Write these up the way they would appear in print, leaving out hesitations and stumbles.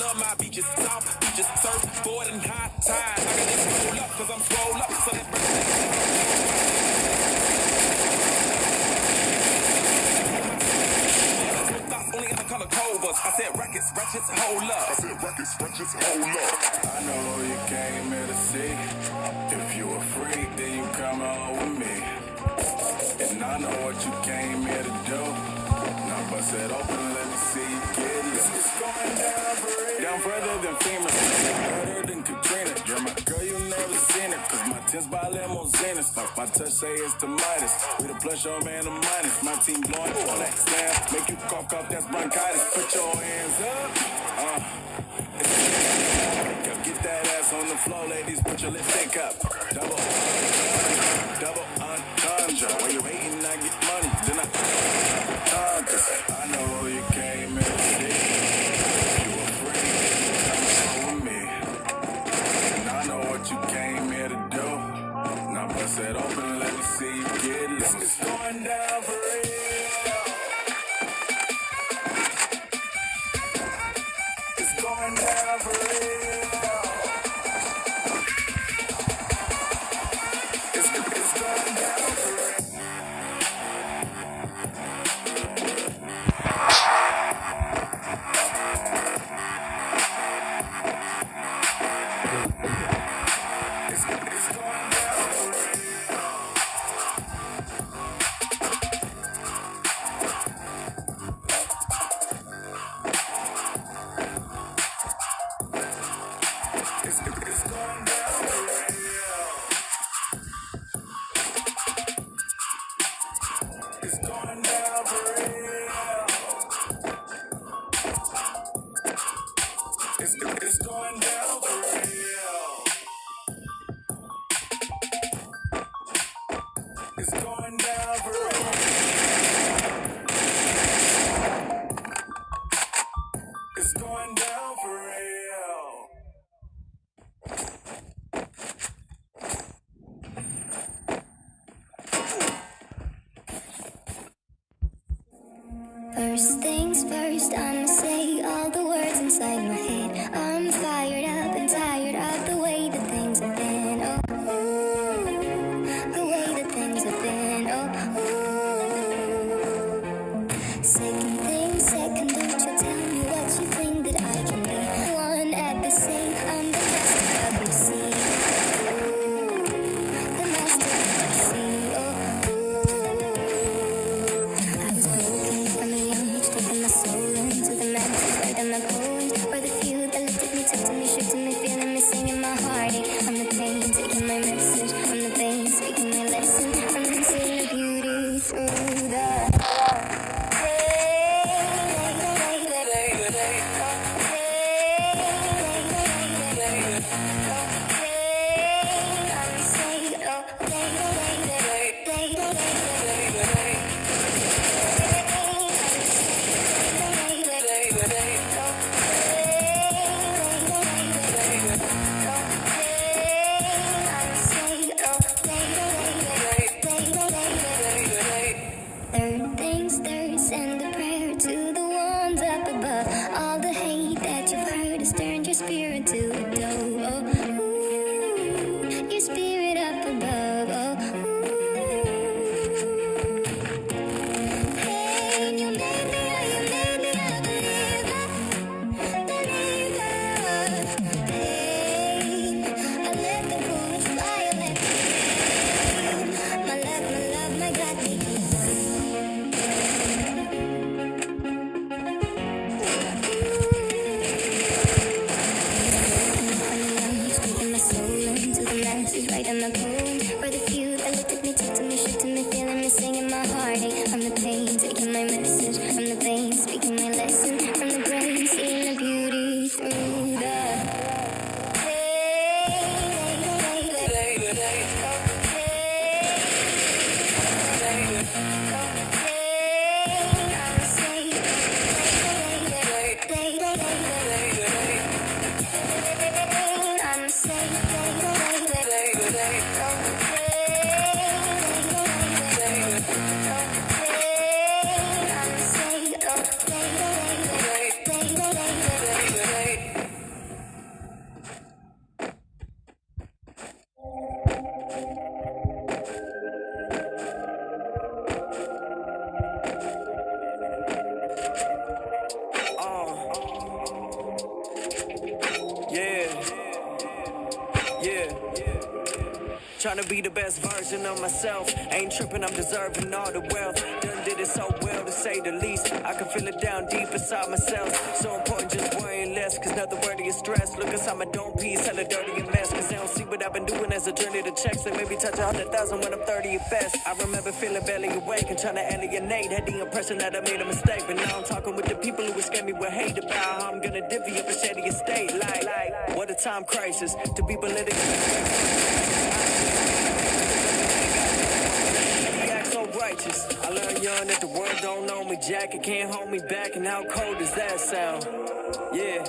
love my beaches, soft beaches, surfboard and high tide. I can just roll up, cause I'm swole up, so that only in the color covers. I said rackets, ratchets, hold up. I said rackets, ratchets, hold up. I know you came here to see. If you a freak, then you come on with me. And I know what you came here to do. Now bust it open, let me see you get loose. It's going down for real. Down further than FEMA, better than Katrina. You're my girl, you never seen it. Cause my tins by limousines. My touch say it's the Midas. We the plus your man the minus. My team blowing on that slam. Make you cough, that's bronchitis. Put your hands up. Yo, get that ass on the floor, ladies. Put your lipstick up. Double entendre. When you hating, I get money. Then cause I know you came in to see. You afraid, come on with me. And I know what you came here to do. Now bust it open, let me see you get loose. It's going down for real. It's going down for real. It's going down for real. First things first, I'ma say all the words inside my head. I'm fired up and tired of the way that things have been. Oh, ooh, the way that things have been. Oh, ooh. Second thing, second, don't you tell me what you think that I can be. One at the same, I'm the master of the sea. Ooh, the master of the sea. Oh, ooh. I was broken from a young age, taking my soul into the masses. Writing my poems for the few that looked at me, took to me, shook to me, feeling me, singing my heartache. I'm the pain, taking my message. I'm the pain, speaking my lesson. I'm seeing the beauty through the third things third, send a prayer to the ones up above. All the hate that you've heard has turned your spirit to a dove. Oh, ooh, your spirit up above. Oh, ooh. Hey, you made me, I believe. Trying to be the best version of myself. Ain't tripping, I'm deserving all the wealth. Done did it so well, to say the least. I can feel it down deep inside myself. So important, just worrying less, cause nothing worthy of stress. Look inside my dome piece, hella dirty and mess. Cause they don't see what I've been doing as a journey to checks. They maybe touch 100,000 when I'm 30 at best. I remember feeling barely awake and trying to alienate. Had the impression that I made a mistake. But now I'm talking with the people who scare me with hate about how I'm gonna divvy up a shady estate. Like, what a time crisis to be politically so righteous. I learned young that the world don't know me, Jack. It can't hold me back, and how cold does that sound? Yeah,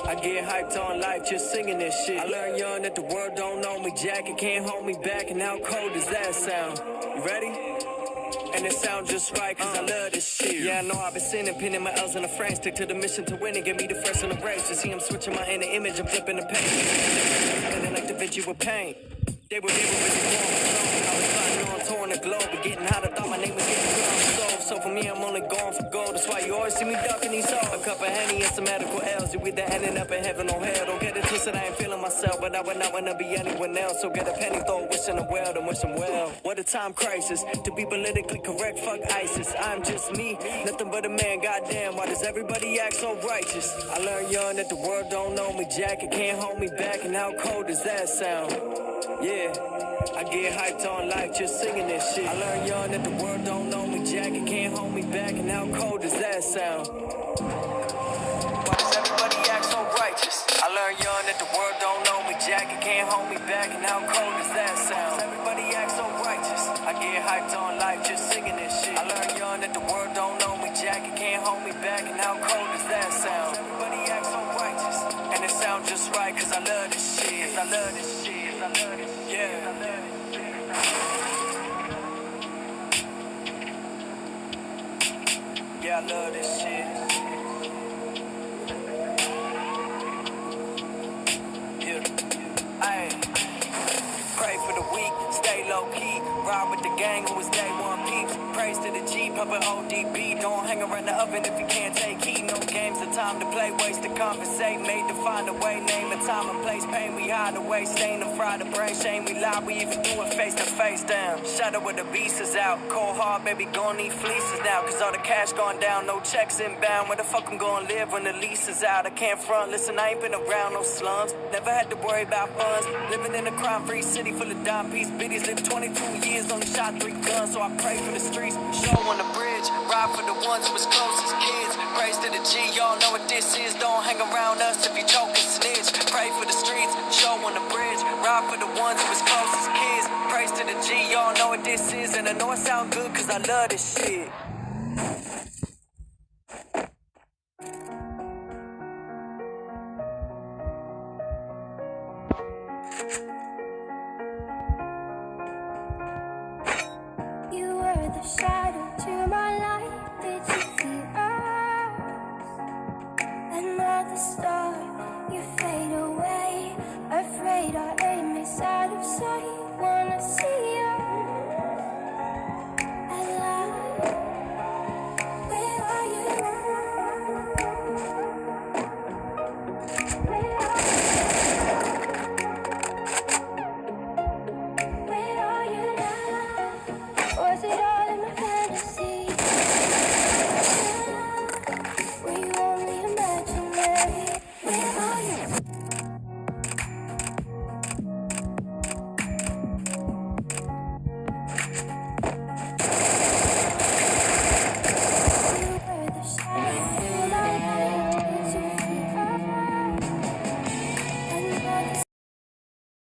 I get hyped on life just singing this shit. I learned young that the world don't know me, Jack. It can't hold me back, and how cold does that sound? You ready? And it sounds just right, cause I love this shit. Yeah, I know I've been sinning, pinning my L's in the frame. Stick to the mission to win and get me the first in the race. To see I'm switching my inner image, I'm flipping the page. And then like Da Vinci with pain. They were busy going. I was plotting on touring the globe, but getting hot, I thought my name was getting put on the stove. So for me, I'm only going for gold. That's why you always see me ducking these hoes. A cup of Henny and some medical L's. You either ending up in heaven or hell. Don't get it twisted, I ain't feeling myself, but I would not wanna be anyone else. So get a penny, throw a wish in the well, then wish them well. What a time crisis to be politically correct. Fuck ISIS, I'm just me, nothing but a man. Goddamn, why does everybody act so righteous? I learned young that the world don't know me, Jack. It can't hold me back, and how cold does that sound? Yeah, I get hyped on life just singing this shit. I learned young that the world don't know me, Jack. It can't hold me back, and how cold does that sound? Why does everybody act so righteous? I learned young that the world don't know me, Jack. It can't hold me back, and how cold does that sound? Everybody act so righteous. I get hyped on life just singing this shit. I learned young that the world don't know me, Jack. It can't hold me back, and how cold does that sound? Everybody act so righteous, and it sounds just right, cause I love this shit. I love this shit. I love this shit. Yeah, I love this shit. Yeah, I love this shit. Yeah. Ayy. Pray for the weak, stay low key. Ride with the gang who was day one peeps. Praise to the G, pumping ODB. Don't hang around the oven if you can't take heat. No games, the time to play, ways to compensate. Made to find a way, name a time and place. Pain we hide away, stain and fry the brain. Shame we lie, we even do it face to face. Down, shadow where the beast is out. Cold hard, baby, gon' need fleeces now. Cause all the cash gone down, no checks inbound. Where the fuck I'm gon' live when the lease is out? I can't front, listen, I ain't been around no slums. Never had to worry about funds. Living in a crime-free city full of dime piece biddies. Lived 22 years, only shot 3 guns. So I pray for the streets, show on the bridge. Ride for the ones who was close as kids. Praise to the G, y'all know what this is. Don't hang around us if you choke and snitch. Pray for the streets, show on the bridge. Ride for the ones who was close as kids. Praise to the G, y'all know what this is. And I know it sound good cause I love this shit. You were the shadow to my light. Did you feel us? Another star, you fade away. Afraid our aim is out of sight. Wanna see us alive. Where are you now? Where are you now? Was it all in my fantasy? Were you only imaginary?